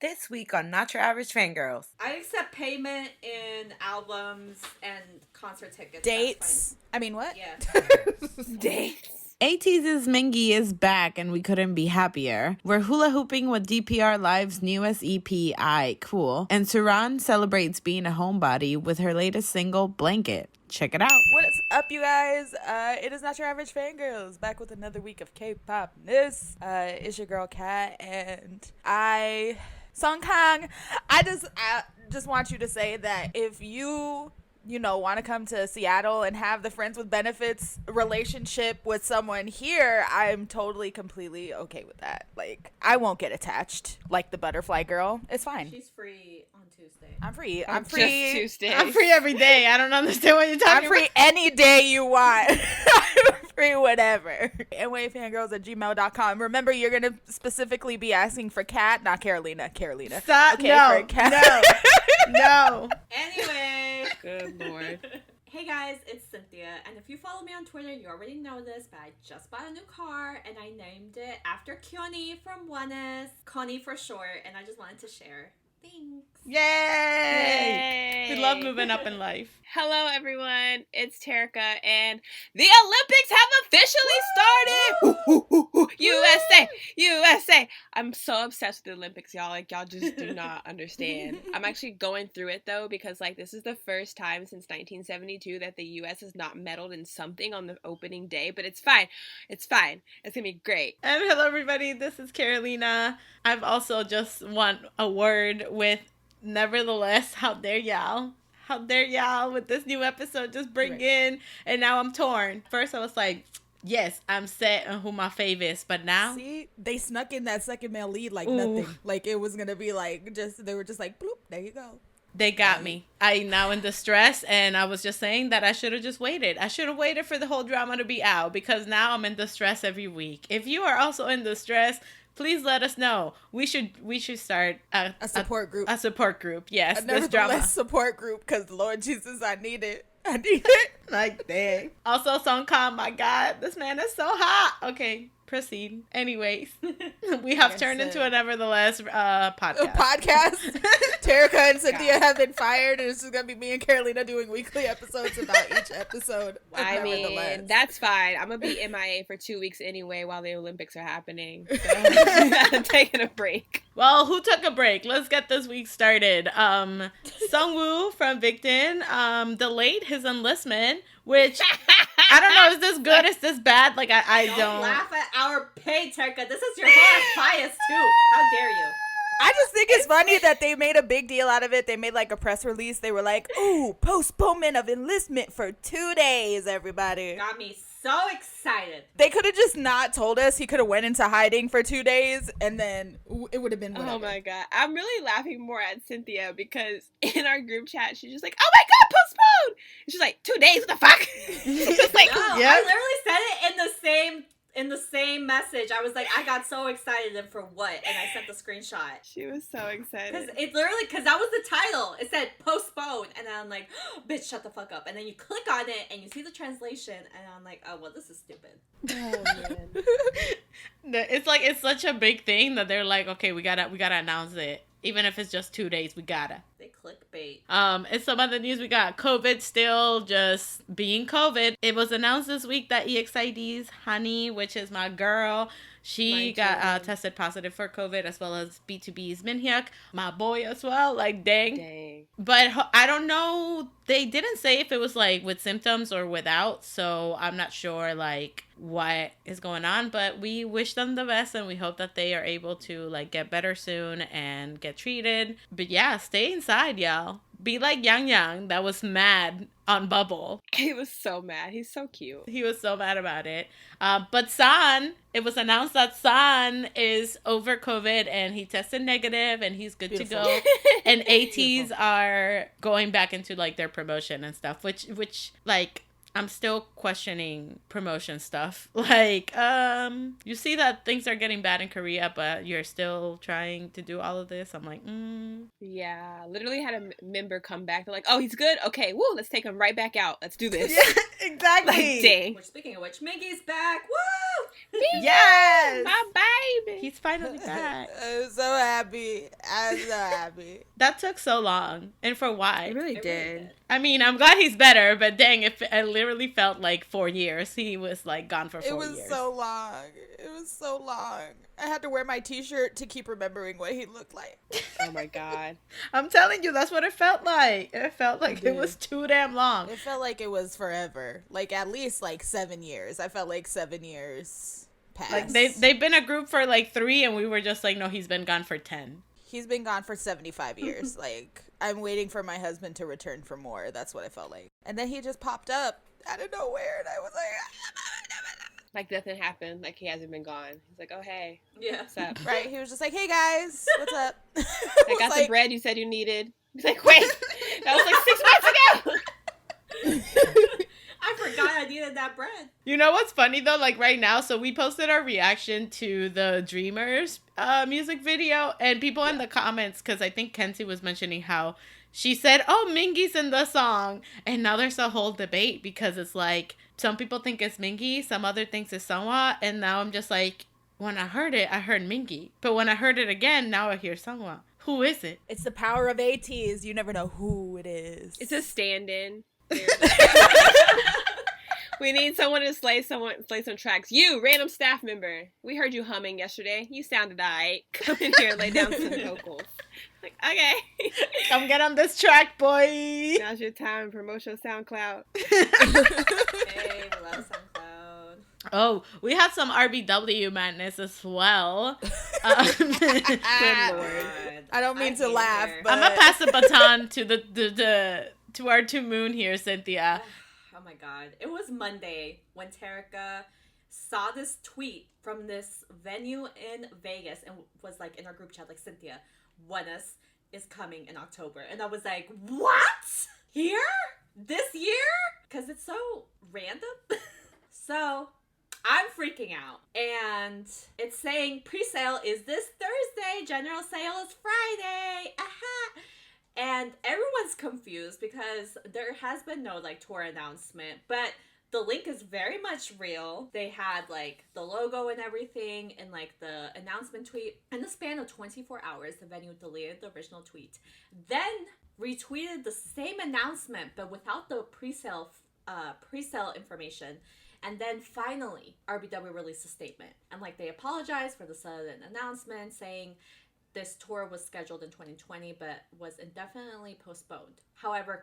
This week on Not Your Average Fangirls. I accept payment in albums and concert tickets. Dates. I mean, what? Yeah. Dates. IIT's Mingi is back and we couldn't be happier. We're hula hooping with DPR Live's newest EP, IITE COOL, and Suran celebrates being a homebody with her latest single, Blanket. Check it out. What is up, you guys? It is Not Your Average Fangirls, back with another week of K-pop-ness. It's your girl, Kat, and Songkang, I just want you to say that if you want to come to Seattle and have the friends with benefits relationship with someone here, I'm totally, completely okay with that. Like, I won't get attached like the butterfly girl. It's fine. She's free on Tuesday. I'm free. I'm Just free. Tuesday. I'm free every day. I don't understand what you're talking I'm free any day you want. I'm free whatever. NYAFangirls@gmail.com. Remember, you're going to specifically be asking for Kat, not Carolina. Stop. Okay, No. for Kat. No. Anyway. Good lord. Hey guys, it's Cynthia, and if you follow me on Twitter, you already know this, but I just bought a new car, and I named it after Kyoni from Wonstein, Connie for short, and I just wanted to share. Thanks. Yay. We love moving up in life. Hello, everyone. It's Terica, and the Olympics have officially started. USA, USA. I'm so obsessed with the Olympics, y'all. Like, y'all just do not understand. I'm actually going through it though, because like this is the first time since 1972 that the U.S. has not medaled in something on the opening day. But it's fine. It's fine. It's gonna be great. And hello, everybody. This is Carolina. I've also just want a word with nevertheless. How dare y'all? How dare y'all with this new episode just bring in? And now I'm torn. First, I was like, yes, I'm set on who my fave is. But now, See, they snuck in that second male lead like Ooh. nothing. Like it was gonna be like they were just like bloop, there you go. they got me. I now in distress, and I was just saying that I should have just waited. I should have waited for the whole drama to be out, because now I'm in distress every week. If you are also in distress, please let us know. We should start A support group. A support group. Yes, A this drama. nevertheless support group, because Lord Jesus, I need it. I need it. Like, dang. Also, Songkang, my God, this man is so hot. Okay, proceed. Anyways, we have turned into a nevertheless podcast. A podcast. Terica and Cynthia have been fired, and it's just gonna be me and Carolina doing weekly episodes about each episode. I mean, that's fine. I'm gonna be MIA for 2 weeks anyway while the Olympics are happening. So I'm taking a break. Well, who took a break? Let's get this week started. Seungwoo from Baekhyun delayed his enlistment, which I don't know, is this good? Is this bad? Like, I don't laugh at our pay, Terica. This is your last bias too. How dare you? I just think it's funny that they made a big deal out of it. They made like a press release. They were like, ooh, postponement of enlistment for 2 days, everybody. Got me so excited. They could have just not told us. He could have went into hiding for 2 days, and then it would have been whatever. Oh my God. I'm really laughing more at Cynthia because in our group chat, she's just like, oh my God, postponed. And she's like, 2 days, what the fuck? It's like, No, yeah. I literally said it in the same message. I was like, I got so excited, and for what? And I sent the screenshot. she was so excited. Because that was the title. It said postpone, and I'm like, oh, bitch, shut the fuck up. And then you click on it, and you see the translation, and I'm like, oh, well, this is stupid. Oh, man. It's like, it's such a big thing that they're like, okay, we gotta announce it. Even if it's just 2 days, we gotta. They clickbait. And some other news we got. COVID still just being COVID. It was announced this week that EXID's Hani, which is my girl, she got tested positive for COVID, as well as BTOB's Minhyuk, my boy as well. Like, dang. But I don't know. They didn't say if it was like with symptoms or without, so I'm not sure like what is going on. But we wish them the best, and we hope that they are able to like get better soon and get treated. But yeah, stay inside, y'all. Be like Yang, that was mad on Bubble. He was so mad. He's so cute. He was so mad about it. But San, it was announced that San is over COVID and he tested negative and he's good to go. And ATs are going back into like their promotion and stuff, which like I'm still questioning promotion stuff. Like, you see that things are getting bad in Korea, but you're still trying to do all of this. I'm like, Yeah, literally had a member come back. They're like, oh, he's good? Okay, woo, let's take him right back out. Let's do this. Yeah, exactly. Like, dang. Which, speaking of which, Mingi's back. Woo! Yes! My baby! He's finally back. I'm so happy. I'm so happy. That took so long. And for why? It really did. I mean, I'm glad he's better, but dang, it literally felt like 4 years. He was like gone for 4 years. It was so long. It was so long. I had to wear my t-shirt to keep remembering what he looked like. Oh my god. I'm telling you, that's what it felt like. It felt like it was too damn long. It felt like it was forever. Like at least like 7 years. I felt like 7 years passed. Like they've been a group for like 3 and we were just like, no, he's been gone for 10. He's been gone for 75 years. Like, I'm waiting for my husband to return for more. That's what I felt like. And then he just popped up out of nowhere, and I was Like nothing happened. Like he hasn't been gone. He's like, oh hey. Yeah. What's up? right? He was just like, hey guys, what's up? I got the bread you said you needed. He's like, wait, that was like 6 months ago. I forgot I needed that bread. You know what's funny though? Like right now, so we posted our reaction to the Dreamers music video, and people in the comments, because I think Kenzie was mentioning how she said, oh, Mingi's in the song, and now there's a whole debate because it's like some people think it's Mingi, some other thinks it's Seungwoo, and now I'm just like, when I heard it, I heard Mingi, but when I heard it again, now I hear Seungwoo. Who is it? It's the power of ATs. You never know who it is. It's a stand-in. We need someone to slay some tracks. You, random staff member. We heard you humming yesterday. You sounded alright. Come in here and lay down some vocals. Like, okay. Come get on this track, boy. Now's your time. Promote your SoundCloud. Hey, we love SoundCloud. Oh, we had some RBW madness as well. Good lord. I don't mean to laugh, but I'm gonna pass the baton to our to Moon here, Cynthia. Oh my god. It was Monday when Terica saw this tweet from this venue in Vegas and was like in our group chat, like, Cynthia, Wonstein is coming in October. And I was like, what? Here? This year? Because it's so random. So I'm freaking out. And it's saying pre-sale is this Thursday. General sale is Friday. Aha. And everyone's confused because there has been no like tour announcement, but the link is very much real. They had like the logo and everything in like the announcement tweet. In the span of 24 hours, the venue deleted the original tweet, then retweeted the same announcement but without the pre-sale information. And then finally, RBW released a statement and like they apologized for the sudden announcement, saying this tour was scheduled in 2020 but was indefinitely postponed. However,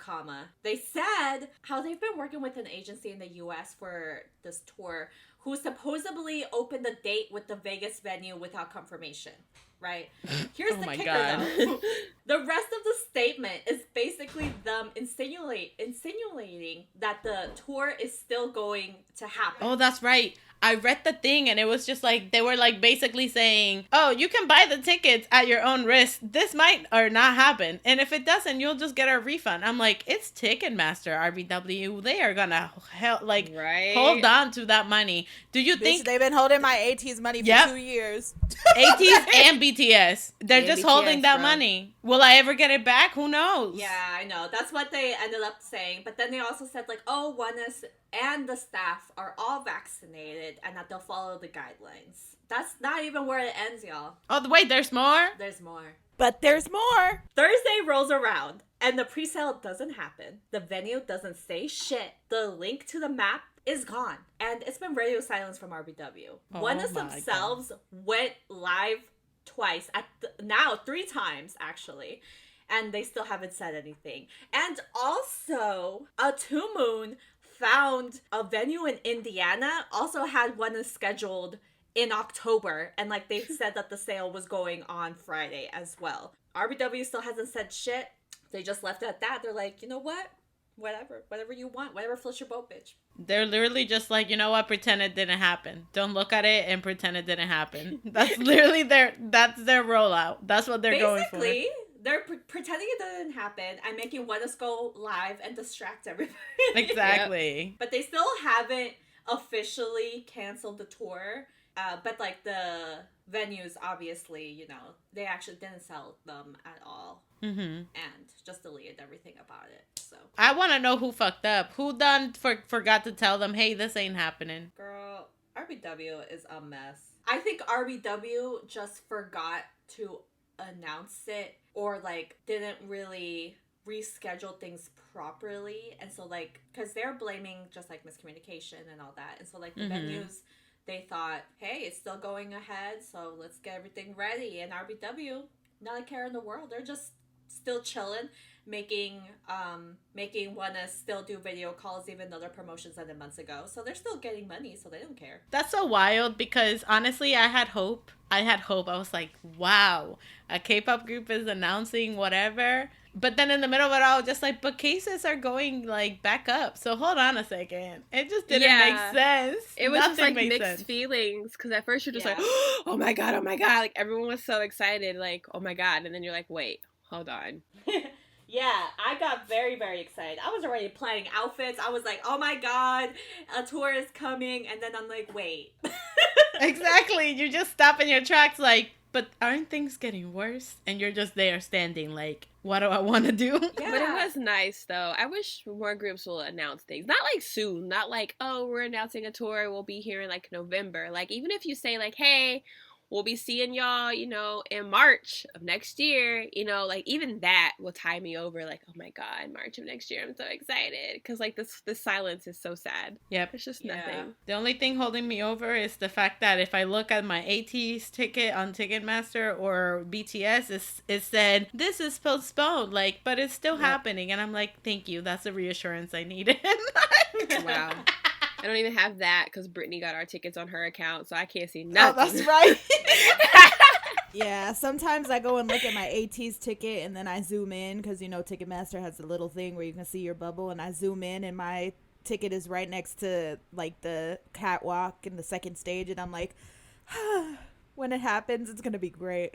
they said how they've been working with an agency in the US for this tour who supposedly opened the date with the Vegas venue without confirmation, right? Here's the kicker though. The rest of the statement is basically them insinuating that the tour is still going to happen. Oh, that's right. I read the thing and it was just like, they were like basically saying, oh, you can buy the tickets at your own risk. This might or not happen. And if it doesn't, you'll just get a refund. I'm like, it's Ticketmaster, RBW. They are gonna hold on to that money. Do you think they've been holding my AT's money for 2 years? ATs and BTS. They're just holding that money. Will I ever get it back? Who knows? Yeah, I know. That's what they ended up saying. But then they also said like, oh, Wonstein and the staff are all vaccinated and that they'll follow the guidelines. That's not even where it ends, y'all. Oh, wait, there's more? There's more. But there's more. Thursday rolls around and the pre-sale doesn't happen. The venue doesn't say shit. The link to the map is gone. And it's been radio silence from RBW. Wonstein themselves went live twice, now 3 times actually. And they still haven't said anything. And also, a Two Moon found a venue in Indiana, also had one scheduled in October, and like they said that the sale was going on Friday as well. RBW still hasn't said shit. They just left it at that. They're like, you know what? Whatever you want. Whatever floats your boat, bitch. They're literally just like, you know what? Pretend it didn't happen. Don't look at it and pretend it didn't happen. That's literally their rollout. That's what they're going for. Basically, they're pretending it didn't happen and making Wonstein go live and distract everybody. Exactly. Yep. But they still haven't officially canceled the tour. But like the venues, obviously, you know, they actually didn't sell them at all. Mm-hmm. And just deleted everything about it. So I want to know who fucked up. Who forgot to tell them, hey, this ain't happening. Girl, RBW is a mess. I think RBW just forgot to announce it, or like didn't really reschedule things properly, and so like because they're blaming just like miscommunication and all that, and so like the venues, they thought, hey, it's still going ahead, so let's get everything ready. And RBW, not a care in the world. They're just still chilling, making Wanna still do video calls even though their promotions ended months ago. So they're still getting money, so they don't care. That's so wild because honestly, I had hope. I was like, wow, a K-pop group is announcing whatever. But then in the middle of it all, just like, but cases are going like back up. So hold on a second. It just didn't make sense. It was just like mixed sense. Feelings because at first you're just like, oh my god, like everyone was so excited, like oh my god, and then you're like, wait, hold on. Yeah, I got very, very excited. I was already planning outfits. I was like, oh my god, a tour is coming. And then I'm like, wait. Exactly. You just stop in your tracks like, but aren't things getting worse? And you're just there standing like, what do I want to do? Yeah. But it was nice, though. I wish more groups will announce things. Not like soon. Not like, oh, we're announcing a tour. We'll be here in like November. Like, even if you say like, hey, we'll be seeing y'all, you know, in March of next year, you know, like even that will tie me over like, oh my god, March of next year, I'm so excited. Because like this silence is so sad. Yep. It's just nothing. The only thing holding me over is the fact that if I look at my ATEEZ ticket on Ticketmaster or BTS, it said, this is postponed, like, but it's still happening. And I'm like, thank you. That's the reassurance I needed. Wow. I don't even have that because Brittany got our tickets on her account, so I can't see nothing. Oh, that's right. Yeah, sometimes I go and look at my ATEEZ ticket and then I zoom in because, you know, Ticketmaster has a little thing where you can see your bubble, and I zoom in and my ticket is right next to, like, the catwalk in the second stage, and I'm like, when it happens, it's going to be great.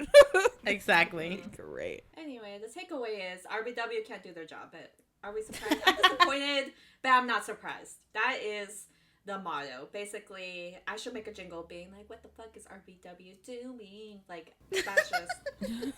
Exactly. Great. Anyway, the takeaway is RBW can't do their job, but are we surprised? I'm disappointed, but I'm not surprised. That is the motto. Basically, I should make a jingle being like, what the fuck is RBW doing? Like, that's just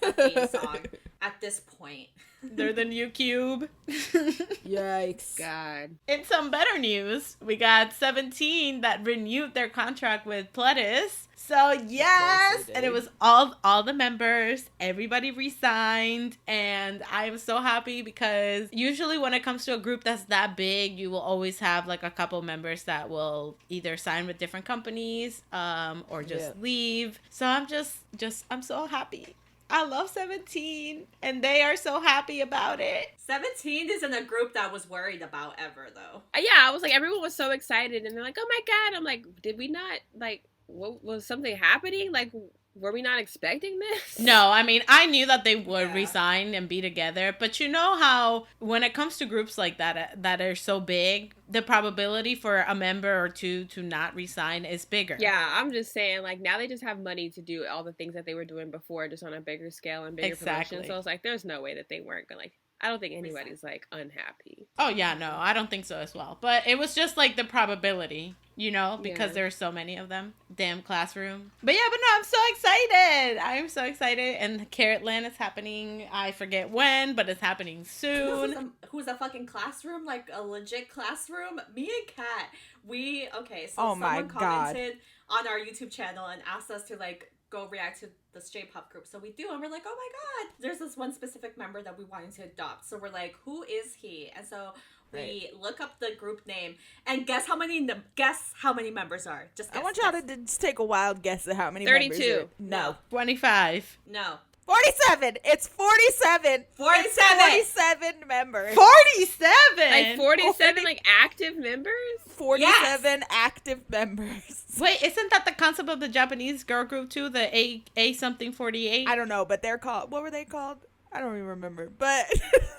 a theme song at this point. They're the new Cube. Yikes. God. In some better news, we got 17 that renewed their contract with Pledis. So yes, and it was all the members, everybody re-signed, and I'm so happy because usually when it comes to a group that's that big, you will always have like a couple members that will either sign with different companies or just leave. So I'm so happy. I love 17, and they are so happy about it. 17 isn't a group that was worried about ever, though. Yeah, I was like, everyone was so excited, and they're like, oh my god. I'm like, did we not, like, what, was something happening? Like, were we not expecting this? No, I mean, I knew that they would resign and be together, but you know how when it comes to groups like that are so big, the probability for a member or two to not resign is bigger. Yeah, I'm just saying, like, now they just have money to do all the things that they were doing before, just on a bigger scale and bigger promotion. So it's like, there's no way that they weren't gonna, like, I don't think anybody's, like, unhappy. Oh, yeah, no, I don't think so as well. But it was just, like, the probability, you know, because there are so many of them. Damn classroom. But, yeah, but no, I'm so excited. I'm so excited. And Carrotland is happening, I forget when, but it's happening soon. Who's a fucking classroom? Like, a legit classroom? Me and Kat, someone commented on our YouTube channel and asked us to, like, go react to this J-pop group. So we do, and we're like, oh my god, there's this one specific member that we wanted to adopt. So we're like, who is he? And so we look up the group name, and guess how many members are. Just guess, I want y'all to just take a wild guess at how many 32. members are. No. 25. No. 47. It's 47. 47 members. 47? Like 47 like active members? 47 active members. Wait, isn't that the concept of the Japanese girl group too? The A something 48? I don't know, but they're called, what were they called? I don't even remember, but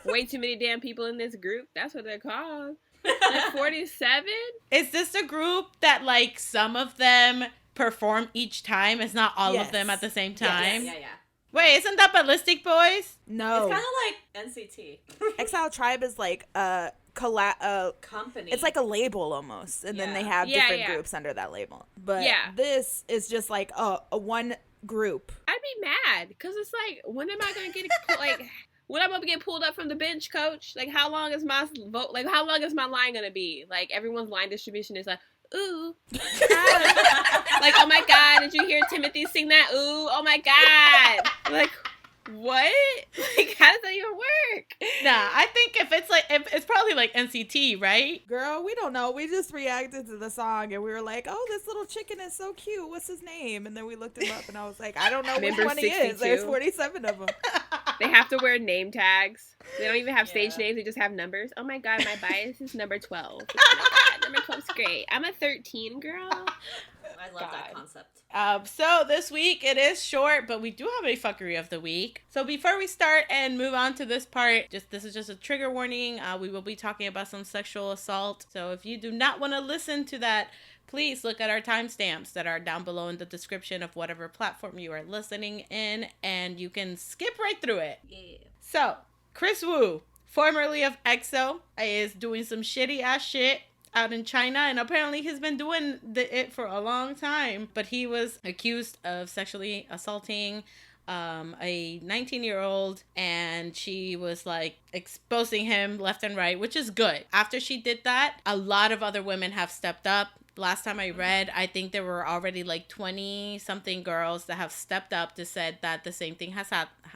way too many damn people in this group. That's what they're called. Like 47? Is this a group that like some of them perform each time? It's not all of them at the same time? Yeah. Wait, isn't that Ballistic Boys? No. It's kind of like NCT. Exile Tribe is like a company. It's like a label almost, and then they have different groups under that label. But this is just like a one group. I'd be mad because it's like, when am I gonna get like? When I'm gonna get pulled up from the bench, coach? Like, how long is my vote? Like, how long is my line gonna be? Like, everyone's line distribution is like, ooh. Like, oh my God, did you hear Timothy sing that? Ooh, oh my God. Like, what? Like, how does that even work? Nah, I think if it's probably like NCT, right? Girl, we don't know. We just reacted to the song and we were like, oh, this little chicken is so cute. What's his name? And then we looked him up and I was like, I don't know which one he is. There's 47 of them. They have to wear name tags. They don't even have stage names. They just have numbers. Oh my God, my bias is number 12. Oh my God, number 12's great. I'm a 13 girl. I love that concept. So this week it is short, but we do have a fuckery of the week. So before we start and move on to this part, this is just a trigger warning. We will be talking about some sexual assault. So if you do not want to listen to that, please look at our timestamps that are down below in the description of whatever platform you are listening in, and you can skip right through it. Yeah. So Kris Woo, formerly of EXO, is doing some shitty ass shit out in China, and apparently he's been doing it for a long time, but he was accused of sexually assaulting a 19-year-old, and she was like exposing him left and right, which is good. After she did that, a lot of other women have stepped up. Last time I read, I think there were already like 20 something girls that have stepped up to said that the same thing had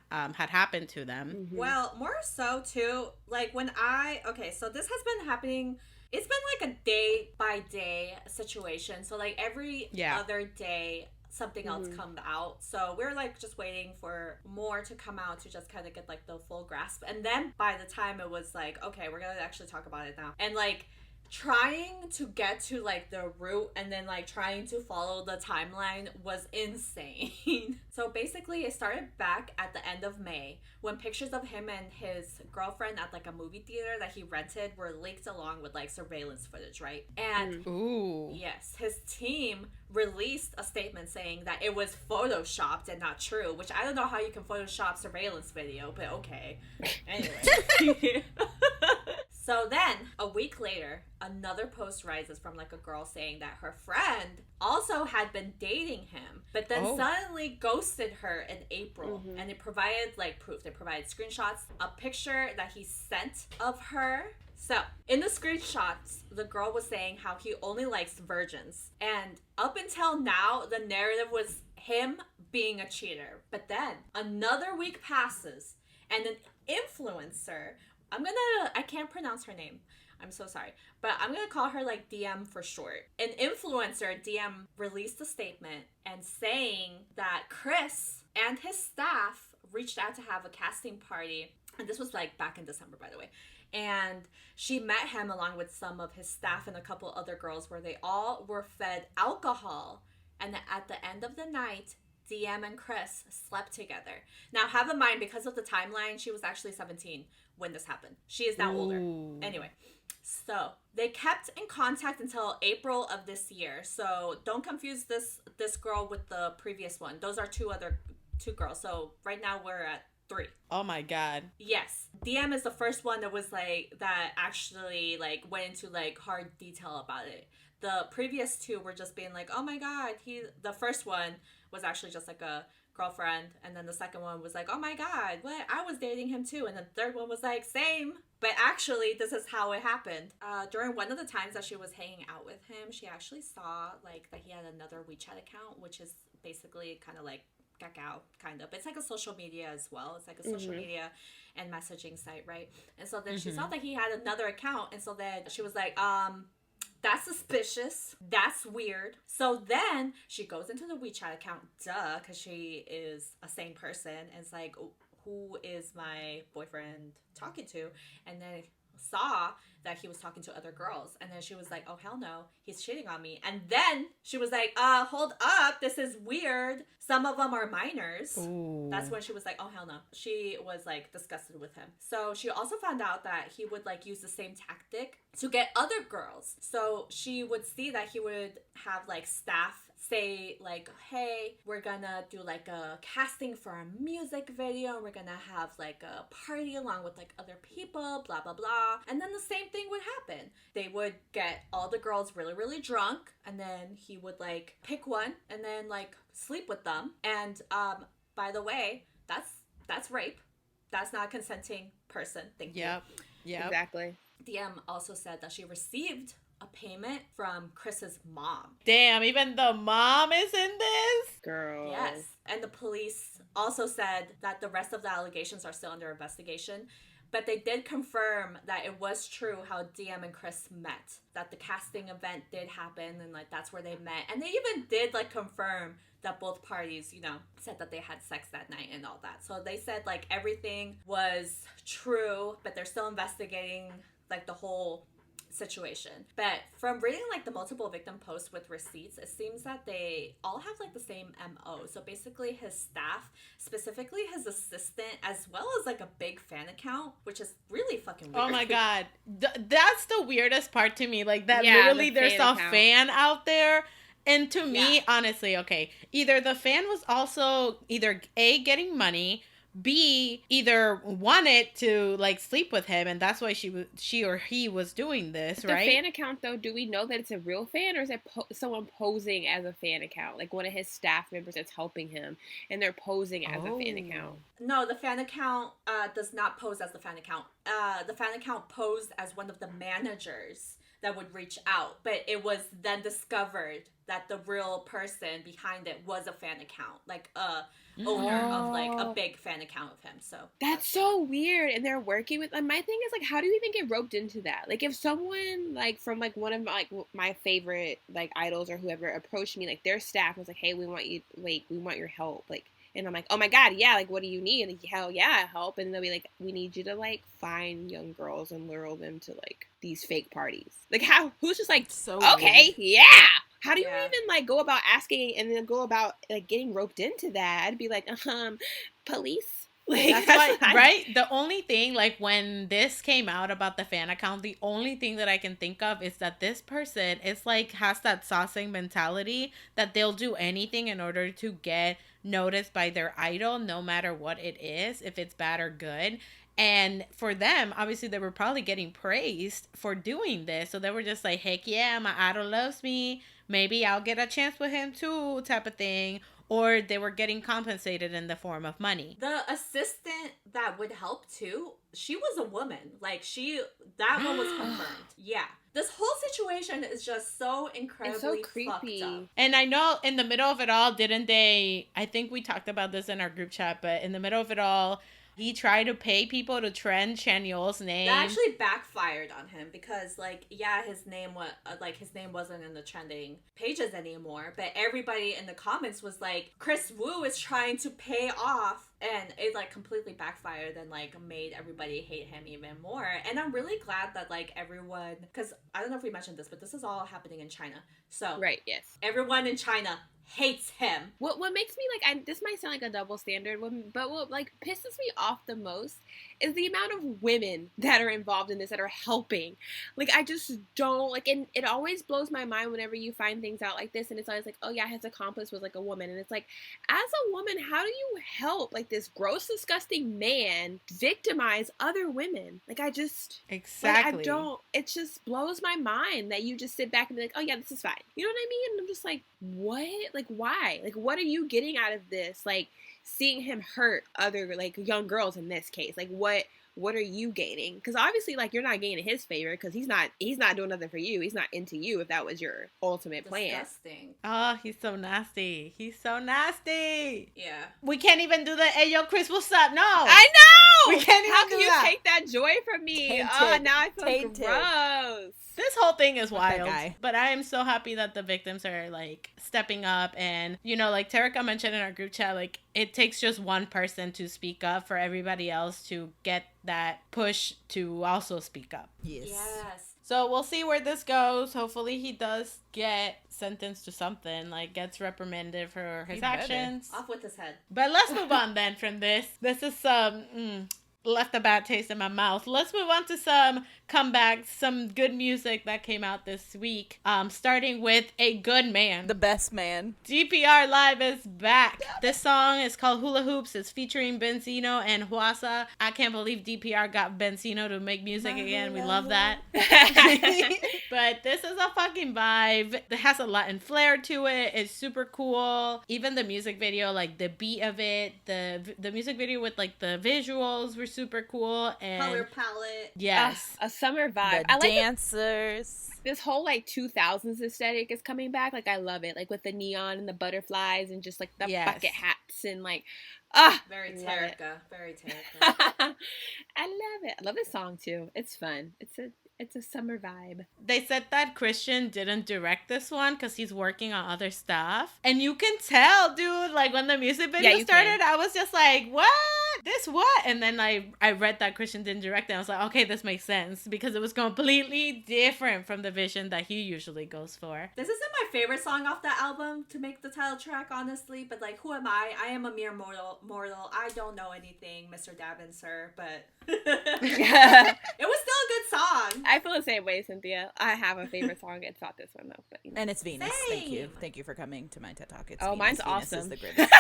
happened to them. Mm-hmm. Well, more so too, like so this has been happening. It's been like a day by day situation. So like every other day, something else comes out. So we're like just waiting for more to come out to just kind of get like the full grasp. And then by the time it was like, okay, we're going to actually talk about it now. And like trying to get to like the root and then like trying to follow the timeline was insane. So basically it started back at the end of May when pictures of him and his girlfriend at like a movie theater that he rented were leaked along with like surveillance footage, right? And yes, his team released a statement saying that it was photoshopped and not true, which I don't know how you can photoshop surveillance video, but okay. Anyway. So then, a week later, another post rises from like a girl saying that her friend also had been dating him, but then suddenly ghosted her in April. And it provided like proof. They provided screenshots, a picture that he sent of her. So, in the screenshots, the girl was saying how he only likes virgins. And up until now, the narrative was him being a cheater. But then, another week passes, and an influencer, I can't pronounce her name. I'm so sorry. But I'm going to call her like DM for short. An influencer, DM, released a statement and saying that Kris and his staff reached out to have a casting party. And this was like back in December, by the way. And she met him along with some of his staff and a couple other girls where they all were fed alcohol. And at the end of the night, DM and Kris slept together. Now, have in mind, because of the timeline, she was actually 17 when this happened. She is now older. Anyway, so they kept in contact until April of this year. So don't confuse this girl with the previous one. Those are two girls. So right now we're at 3. Oh my God. Yes. DM is the first one that was like, that actually like went into like hard detail about it. The previous 2 were just being like, oh my God, the first one was actually just like a girlfriend, and then the second one was like, oh my God, what? I was dating him too. And the third one was like, same. But actually, this is how it happened. During one of the times that she was hanging out with him, she actually saw like that he had another WeChat account, which is basically kind of like Kakao, kind of. It's like a social media as well. It's like a social media and messaging site, right? And so then she saw that he had another account, and so then she was like, that's suspicious. That's weird. So then she goes into the WeChat account, because she is a sane person, and it's like, who is my boyfriend talking to? And then saw that he was talking to other girls, and then she was like, oh hell no, he's cheating on me. And then she was like, hold up, this is weird, some of them are minors. Ooh. That's when she was like, oh hell no. She was like disgusted with him. So she also found out that he would like use the same tactic to get other girls. So she would see that he would have like staff say like, hey, we're gonna do like a casting for a music video, and we're gonna have like a party along with like other people, blah blah blah. And then the same thing would happen. They would get all the girls really really drunk, and then he would like pick one and then like sleep with them. And by the way, that's rape. That's not a consenting person. Thank you. Yeah, exactly. DM also said that she received a payment from Kris's mom. Damn, even the mom is in this? Girl. Yes. And the police also said that the rest of the allegations are still under investigation. But they did confirm that it was true how DM and Kris met. That the casting event did happen and like that's where they met. And they even did like confirm that both parties, you know, said that they had sex that night and all that. So they said like everything was true, but they're still investigating like the whole situation. But from reading like the multiple victim posts with receipts, it seems that they all have like the same MO. So basically his staff, specifically his assistant, as well as like a big fan account, which is really fucking weird. Oh my god. That's the weirdest part to me. Like that Yeah, literally the there's fan a account. fan out there. And to me, honestly, okay, either the fan was also either A, getting money, B, either wanted to like sleep with him, and that's why she or he was doing this, The right? fan account, though, do we know that it's a real fan, or is it someone posing as a fan account? Like one of his staff members that's helping him, and they're posing as a fan account. No, the fan account does not pose as the fan account. The fan account posed as one of the managers that would reach out, but it was then discovered that the real person behind it was a fan account, like a owner of like a big fan account of him. So That's so weird. And they're working with, like, my thing is, like, how do you even get roped into that? Like, if someone, like, from, like, one of my, like, my favorite, like, idols or whoever approached me, like, their staff was like, hey, we want you, like, we want your help, like, and I'm like, oh my god, yeah, like, what do you need? And like, hell yeah, I help. And they'll be like, we need you to, like, find young girls and lure them to, like, these fake parties. Like, how, who's just like, So okay, weird. yeah. How do you Yeah. even, like, go about asking and then go about, like, getting roped into that? I'd be like, police? Like, That's why, right? The only thing, like, when this came out about the fan account, the only thing that I can think of is that this person is, like, has that saucing mentality that they'll do anything in order to get noticed by their idol, no matter what it is, if it's bad or good. And for them, obviously, they were probably getting praised for doing this. So they were just like, heck yeah, my idol loves me. Maybe I'll get a chance with him too, type of thing. Or they were getting compensated in the form of money. the assistant that would help too, she was a woman. Like that one was confirmed. Yeah. This whole situation is just so incredibly fucked creepy. up. And I know in the middle of it all, didn't they, I think we talked about this in our group chat, but in the middle of it all, he tried to pay people to trend Chanyeol's name. That actually backfired on him because, like, yeah, his name wasn't in the trending pages anymore. But everybody in the comments was like, Kris Woo is trying to pay off, and it like completely backfired and like made everybody hate him even more. And I'm really glad that like everyone, because I don't know if we mentioned this, but this is all happening in China. So right, yes. everyone in China hates him. What makes me like, this might sound like a double standard, but what like pisses me off the most is the amount of women that are involved in this that are helping. Like, I just don't like, and it always blows my mind whenever you find things out like this, and it's always like, oh yeah, his accomplice was like a woman, and it's like, as a woman, how do you help like this gross, disgusting man victimize other women? Like, I just Exactly. Like, I don't. It just blows my mind that you just sit back and be like, oh yeah, this is fine. You know what I mean? And I'm just like, what? Like, why? Like, what are you getting out of this? Like, seeing him hurt other, like, young girls in this case. Like, what are you gaining? Because obviously, like, you're not gaining his favor because he's not doing nothing for you. He's not into you if that was your ultimate plan. Disgusting. Oh, he's so nasty. He's so nasty. Yeah. We can't even do the, hey, yo, Kris, what's up? No. I know! We can't even How do can you that. take that joy from me? Tainted. Oh, now I feel Tainted. gross. This whole thing is that wild. guy. But I am so happy that the victims are, like, stepping up. And, you know, like Terika mentioned in our group chat, like, it takes just one person to speak up for everybody else to get that push to also speak up. Yes. So we'll see where this goes. Hopefully he does get sentenced to something, like gets reprimanded for his He better. actions. Off with his head. But let's move on then from this. This is left a bad taste in my mouth. Let's move on to some comebacks, some good music that came out this week. Starting with A Good Man. The best man. DPR Live is back. This song is called Hula Hoops. It's featuring Beenzino and Hwasa. I can't believe DPR got Beenzino to make music again. We love that. But this is a fucking vibe. It has a Latin flair to it. It's super cool. Even the music video, like the beat of it, the music video with like the visuals were super super cool. And color palette. yes. A summer vibe. The I like dancers. this whole like 2000s aesthetic is coming back. Like I love it. Like with the neon and the butterflies and just like the bucket hats and like Very love Terica. Very Terica. I love it. I love this song too. It's fun. It's a summer vibe. They said that Christian didn't direct this one because he's working on other stuff. And you can tell, dude, like when the music video started, I was just like, what? This what? And then I read that Christian didn't direct it. I was like, okay, this makes sense because it was completely different from the vision that he usually goes for. This isn't my favorite song off that album to make the title track, honestly. But like, who am I? I am a mere mortal. I don't know anything, Mr. Davin, sir. But it was still a good song. I feel the same way, Cynthia. I have a favorite song. It's not this one though, but you know. And it's Venus. Same. Thank you for coming to my TED Talk. It's Venus. Mine's Venus awesome. Is the greatest.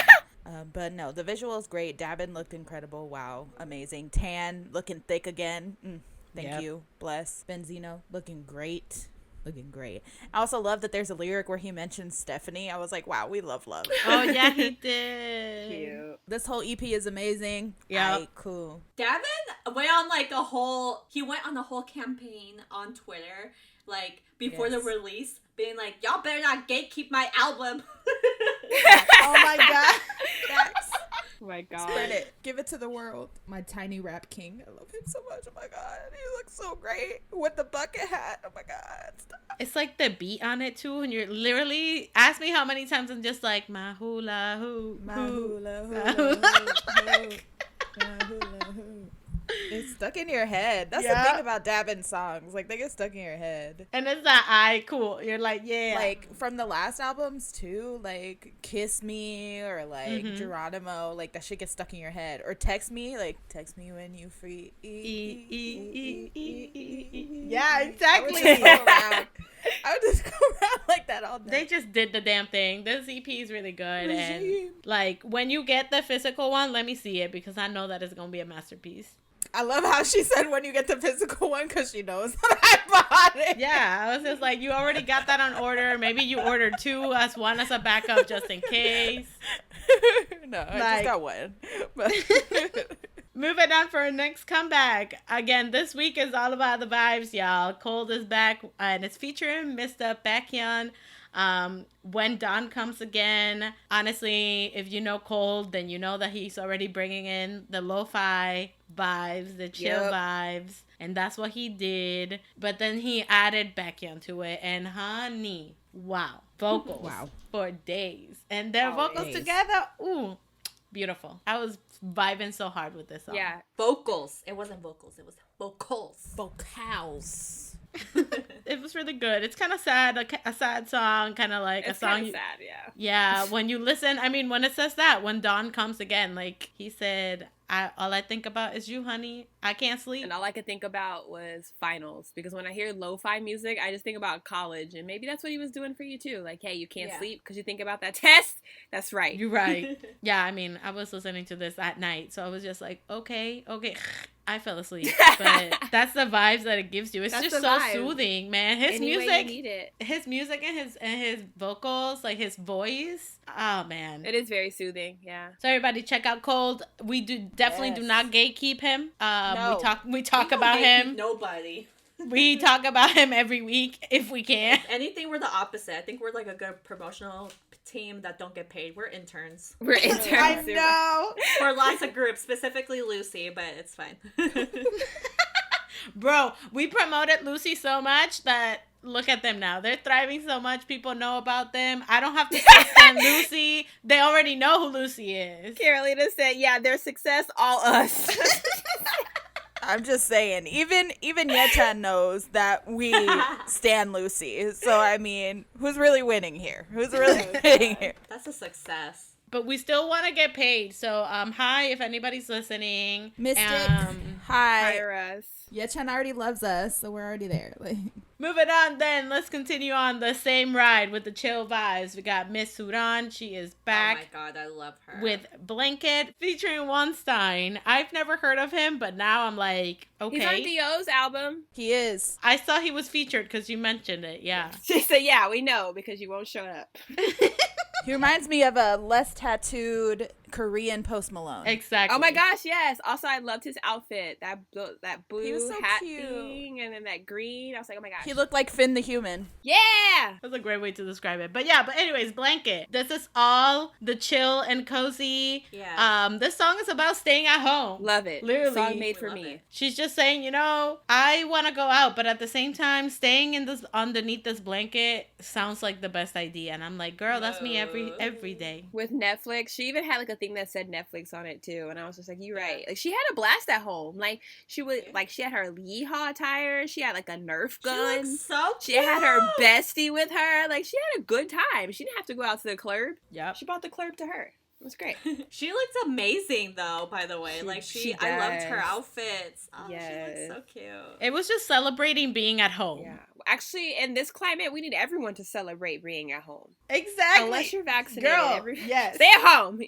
But no, the visual is great. Dabin looked incredible. Wow, amazing. Tan looking thick again. Thank you. Bless. Beenzino looking great. Looking great. I also love that there's a lyric where he mentions Stephanie. I was like, wow, we love love. Oh yeah, he did. Cute. This whole EP is amazing. Yeah. Cool. Davin went on like a whole campaign on Twitter, like before the release, being like, y'all better not gatekeep my album. Oh my god. That's Oh my god. spread it. Give it to the world. My tiny rap king. I love him so much. Oh my god. He looks so great with the bucket hat. Oh my god. Stop. It's like the beat on it too, and you're literally ask me how many times I'm just like my hula hoo, My hoo. hula hula hoo, hoo. My hula hoo. It's stuck in your head. That's the thing about Dabin songs. Like, they get stuck in your head. And it's that IITE COOL. You're like, yeah. Like, from the last albums, too. Like, Kiss Me or, like, Geronimo. Like, that shit gets stuck in your head. Or Text Me. Like, text me when you free. Yeah, exactly. I would just go around like that all day. They just did the damn thing. This EP is really good. And, like, when you get the physical one, let me see it. Because I know that it's going to be a masterpiece. I love how she said when you get the physical one because she knows that I bought it. Yeah, I was just like, you already got that on order. Maybe you ordered two as one as a backup just in case. No, I just got one. But moving on for our next comeback. Again, this week is all about the vibes, y'all. Colde is back, and it's featuring Mr. Baekhyun. When Dawn Comes Again. Honestly, if you know Colde, then you know that he's already bringing in the lo-fi vibes, the chill vibes, and that's what he did. But then he added Baekhyun to it, and honey, wow, vocals for days, and their vocals together, ooh, beautiful. I was vibing so hard with this song. Yeah, Vocals. It wasn't vocals. It was vocals. vocals. It was really good. It's kind of sad, a sad song, kind of like it's a song. sad, yeah. Yeah, when you listen, I mean, when it says that, when Dawn comes again, like he said, all I think about is you, honey. I can't sleep. And all I could think about was finals, because when I hear lo-fi music, I just think about college, and maybe that's what he was doing for you too. Like, hey, you can't sleep because you think about that test. That's right. You're right. Yeah, I mean, I was listening to this at night, so I was just like, okay. I fell asleep, but that's the vibes that it gives you. It's just so soothing, man. His music, you need it. His music and his vocals, like his voice. Oh man, it is very soothing. Yeah. So everybody, check out Colde. We definitely do not gatekeep him. No. We talk about him. Nobody. We talk about him every week if we can. If anything, we're the opposite. I think we're like a good promotional team that don't get paid. We're interns. We're interns. I know. For lots of groups, specifically Lucy, but it's fine. Bro, we promoted Lucy so much that look at them now. They're thriving so much. People know about them. I don't have to say stand Lucy. They already know who Lucy is. Carolina said, yeah, their success, all us. I'm just saying, even Yechan knows that we stan Lucy. So, I mean, who's really winning here? Who's really winning here? That's a success. But we still want to get paid. So, hi, if anybody's listening. Mystic, hi. Hire us. Yechan already loves us, so we're already there. Moving on then, let's continue on the same ride with the chill vibes. We got Miss Suran. She is back. Oh my god, I love her. With Blanket featuring Wonstein. I've never heard of him, but now I'm like, okay. He's on Dio's album. He is. I saw he was featured because you mentioned it, yeah. She said, yeah, we know because you won't show up. He reminds me of a less tattooed Korean Post Malone. Exactly. Oh my gosh, yes. Also, I loved his outfit. That blue so hat cute. thing, and then that green. I was like, oh my gosh. He looked like Finn the Human. Yeah. That's a great way to describe it. But yeah, but anyways, Blanket. This is all the chill and cozy. Yeah. This song is about staying at home. Love it. Literally. Song made for Love me. it. She's just saying, you know, I want to go out, but at the same time, staying in this underneath this blanket sounds like the best idea. And I'm like, girl, that's me every day. With Netflix, she even had like a thing that said Netflix on it too, and I was just like, "You right." Like she had a blast at home. Like she would, like she had her yeehaw attire. She had like a Nerf gun. She looks so She cute. had her bestie with her. Like she had a good time. She didn't have to go out to the club. Yep. She brought the club to her. It was great. She looked amazing though, by the way. I loved her does. outfits. Oh, Yes. she looks so cute. It was just celebrating being at home. Yeah. Actually, in this climate, we need everyone to celebrate being at home. Exactly. Unless you're vaccinated. Girl, yes. Stay at home.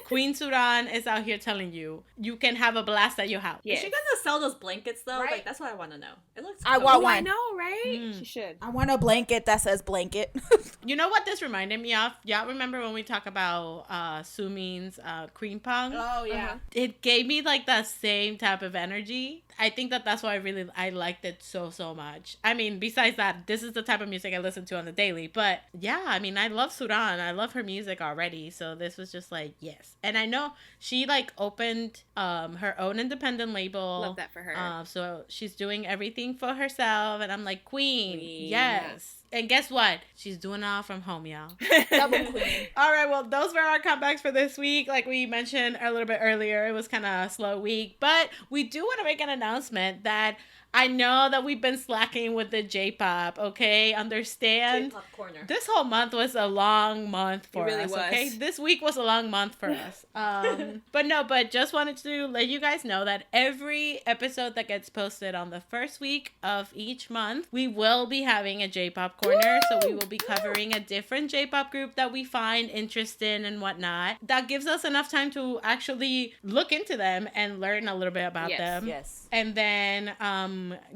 Queen Suran is out here telling you, you can have a blast at your house. Yeah. Is she gonna sell those blankets though? Right. Like that's what I want to know. It looks. I cool. want Oh, one. I know, right? Mm. She should. I want a blanket that says blanket. You know what this reminded me of? Y'all remember when we talk about Sumin's cream pong? Oh Uh-huh. It gave me like that same type of energy. I think that's why I liked it so much. I mean, besides that, this is the type of music I listen to on the daily. But yeah, I mean, I love Suran. I love her music already. So this was just like, yes. And I know she like opened her own independent label. Love that for her. So she's doing everything for herself. And I'm like, Queen. Queen. Yes. And guess what? She's doing it all from home, y'all. Double queen. All right, well, those were our comebacks for this week. Like we mentioned a little bit earlier, it was kind of a slow week. But we do want to make an announcement that I know that we've been slacking with the J-pop, okay? Understand? K-pop corner. This whole month was a long month for It really us, was. okay? This week was a long month for us. But just wanted to let you guys know that every episode that gets posted on the first week of each month, we will be having a J-pop corner. So we will be covering a different J-pop group that we find interesting and whatnot. That gives us enough time to actually look into them and learn a little bit about Yes, them. Yes. And then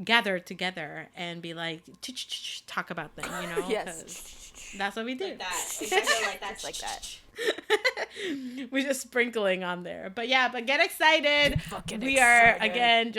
gather together and be like, talk about them, you know? Yes. 'Cause that's what we do. Like that. Exactly like that. Just like that. We're just sprinkling on there. But yeah, but get excited. Fucking We are, excited. again,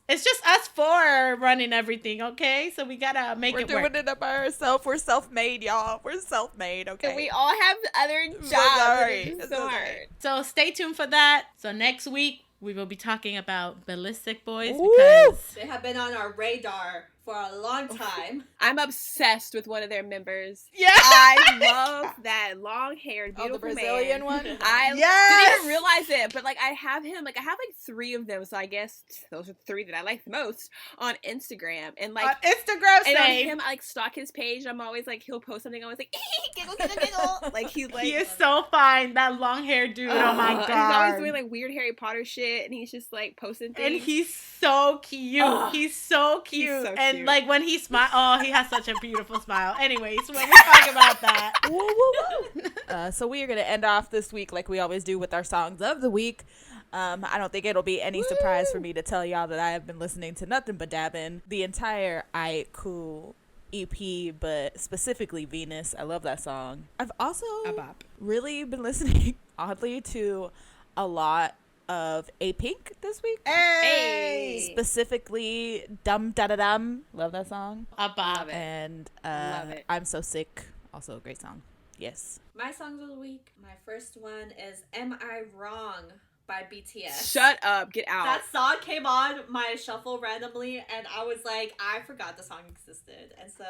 it's just us four running everything, okay? So we gotta make We're it doing work. it by ourselves. We're self-made, y'all. We're self-made, okay? We all have other jobs. sorry. It's I'm so so hard. sorry. So stay tuned for that. So next week, we will be talking about Ballistic Boys Woo! because... They have been on our radar for a long time. I'm obsessed with one of their members. Yeah! I love that long-haired, Oh, beautiful the Brazilian man. one? I Yes! didn't even realize it, but like I have him, like I have like 3 of them, so I guess those are 3 that I like the most on Instagram. And like On Instagram, and on same. him, I like stalk his page. I'm always like, he'll post something. I'm always like, giggle, giggle, giggle. Like he's like, He is so fine. That long haired dude. Oh my god. He's always doing like weird Harry Potter shit, and he's just like posting things. And he's so cute. He's so cute. so and cute. like when he smiles, oh, he has such a beautiful smile. Anyways, when we talk about that. Woo, woo, woo. So we are going to end off this week like we always do with our songs of the week. I don't think it'll be any surprise for me to tell y'all that I have been listening to nothing but dabbing the entire IITE COOL EP, but specifically Venus. I love that song. I've also A bop. really been listening, oddly, to a lot of A-Pink this week. Hey! Specifically, Dum Da Da Dum. Love that song. A bop. Love it. And Love it. I'm So Sick. Also a great song. Yes. My songs of the week. My first one is "Am I Wrong" by BTS. Shut up, get out. That song came on my shuffle randomly, and I was like, I forgot the song existed, and so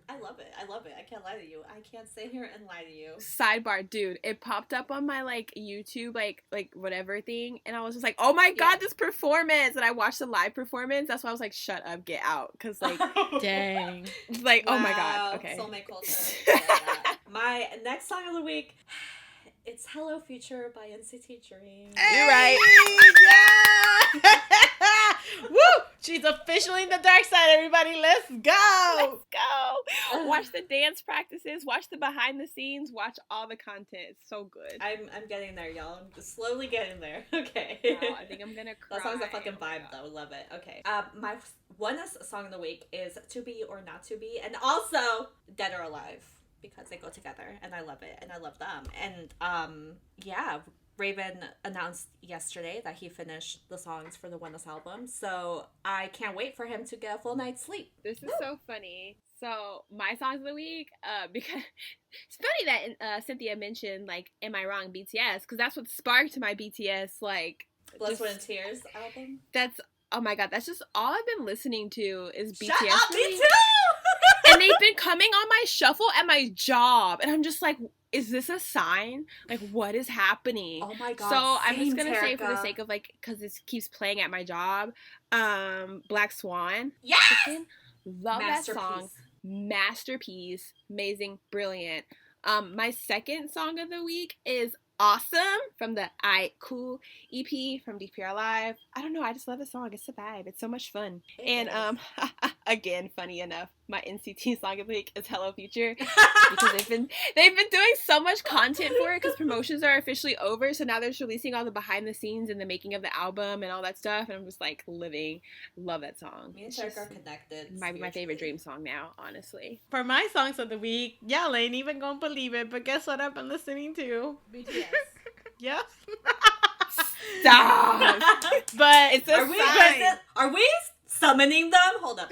I love it. I love it. I can't lie to you. I can't sit here and lie to you. Sidebar, dude, it popped up on my like YouTube like whatever thing, and I was just like, oh my god, this performance. And I watched the live performance. That's why I was like, shut up, get out, because like Dang. like oh my Wow, god. Okay. Soulmate culture. I love that. My next song of the week, it's "Hello Future" by NCT Dream. You're right. Yeah! Woo! She's officially in the dark side, everybody. Let's go! Let's go. Watch the dance practices, watch the behind the scenes, watch all the content. It's so good. I'm getting there, y'all. I'm just slowly getting there. Okay. Wow, I think I'm gonna cry. That song's a fucking Oh my vibe, God. though. Love it. Okay. My one song of the week is "To Be or Not to Be," and also "Dead or Alive," because they go together, and I love it, and I love them. And yeah, Raven announced yesterday that he finished the songs for the Wonest album, so I can't wait for him to get a full night's sleep. This is so funny. So my songs of the week, because it's funny that Cynthia mentioned like, "Am I Wrong?" BTS, because that's what sparked my BTS like Blood, Sweat, and Tears album. That's oh my god, that's just all I've been listening to is BTS. Shut up, me too. And they've been coming on my shuffle at my job, and I'm just like, is this a sign? Like, what is happening? Oh my god. So I'm just gonna Terica. say, for the sake of like, because this keeps playing at my job, Black Swan. Yes. Freaking love that song. Masterpiece. Amazing. Brilliant. My second song of the week is Awesome from the IITE COOL EP from DPR Live. I don't know, I just love the song. It's a vibe. It's so much fun. And again, funny enough, my NCT song of the week is Hello Future, because they've been doing so much content for it, because promotions are officially over, so now they're just releasing all the behind the scenes and the making of the album and all that stuff, and I'm just like living. Love that song. Me and Terica are connected. Might be my favorite Dream song now, honestly. For my songs of the week, y'all ain't even gonna believe it, but guess what I've been listening to? BTS. Yep. Stop. But It's a sign. Are we summoning them? Hold up.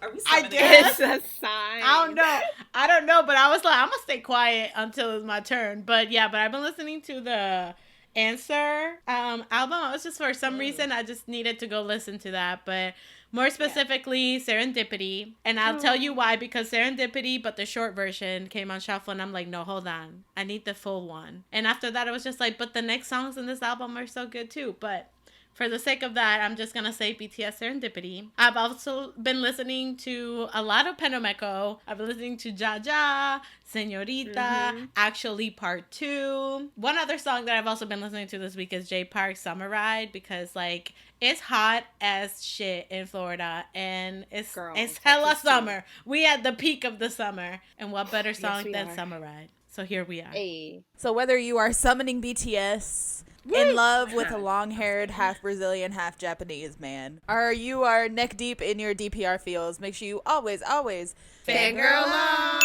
Are we I summoning guess. them? It's a sign. I don't know, but I was like, I'm gonna stay quiet until it's my turn. But yeah, but I've been listening to the Answer album. I was just, for some reason, I just needed to go listen to that. But more specifically, Serendipity. And I'll tell you why, because Serendipity, but the short version came on shuffle, and I'm like, no, hold on. I need the full one. And after that, I was just like, but the next songs in this album are so good too. But for the sake of that, I'm just going to say BTS Serendipity. I've also been listening to a lot of Penomeko. I've been listening to Jaja, Señorita, Actually Part 2. One other song that I've also been listening to this week is J Park's Summer Ride, because like, it's hot as shit in Florida, and it's hella summer. We at the peak of the summer, and what better song than Summer Ride? So here we are. Hey. So whether you are summoning BTS, in love with a long-haired, half Brazilian, half Japanese man, or you are neck deep in your DPR feels, make sure you always Fangirl on!